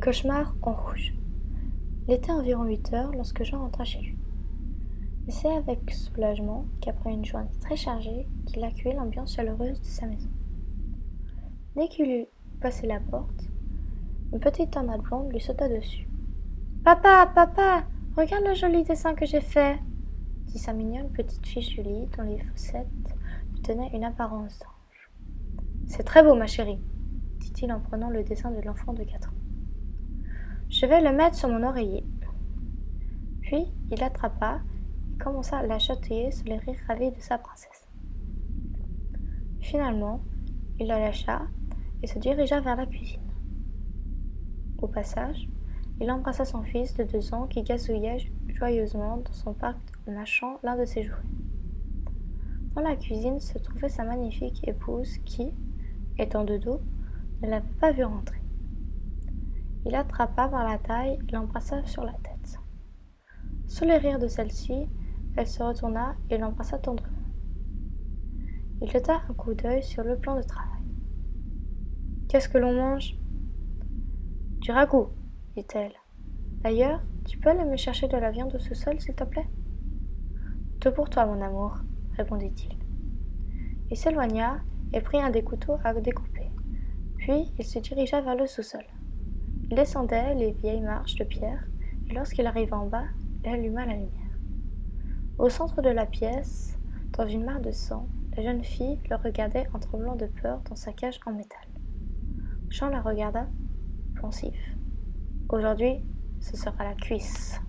Cauchemar en rouge. Il était environ 8 heures lorsque Jean rentra chez lui. Et c'est avec soulagement qu'après une journée très chargée, qu'il accueillit l'ambiance chaleureuse de sa maison. Dès qu'il eut passé la porte, une petite tornade blonde lui sauta dessus. « Papa, papa, regarde le joli dessin que j'ai fait !» dit sa mignonne petite fille Julie, dont les fossettes lui donnaient une apparence d'ange. « C'est très beau, ma chérie, » dit-il en prenant le dessin de l'enfant de 4 ans. « Je vais le mettre sur mon oreiller. » Puis il l'attrapa et commença à la chatouiller sous les rires ravis de sa princesse. Finalement, il la lâcha et se dirigea vers la cuisine. Au passage, il embrassa son fils de 2 ans qui gazouillait joyeusement dans son parc en mâchant l'un de ses jouets. Dans la cuisine se trouvait sa magnifique épouse qui, étant de dos, ne l'avait pas vu rentrer. Il l'attrapa par la taille et l'embrassa sur la tête. Sous les rires de celle-ci, elle se retourna et l'embrassa tendrement. Il jeta un coup d'œil sur le plan de travail. « Qu'est-ce que l'on mange ?»« Du ragoût, dit-elle. D'ailleurs, tu peux aller me chercher de la viande au sous-sol, s'il te plaît ? » Tout pour toi, mon amour, répondit-il. Il s'éloigna et prit un des couteaux à découper. Puis il se dirigea vers le sous-sol. Il descendait les vieilles marches de pierre et lorsqu'il arriva en bas, il alluma la lumière. Au centre de la pièce, dans une mare de sang, la jeune fille le regardait en tremblant de peur dans sa cage en métal. Jean la regarda, pensif. Aujourd'hui, ce sera la cuisse.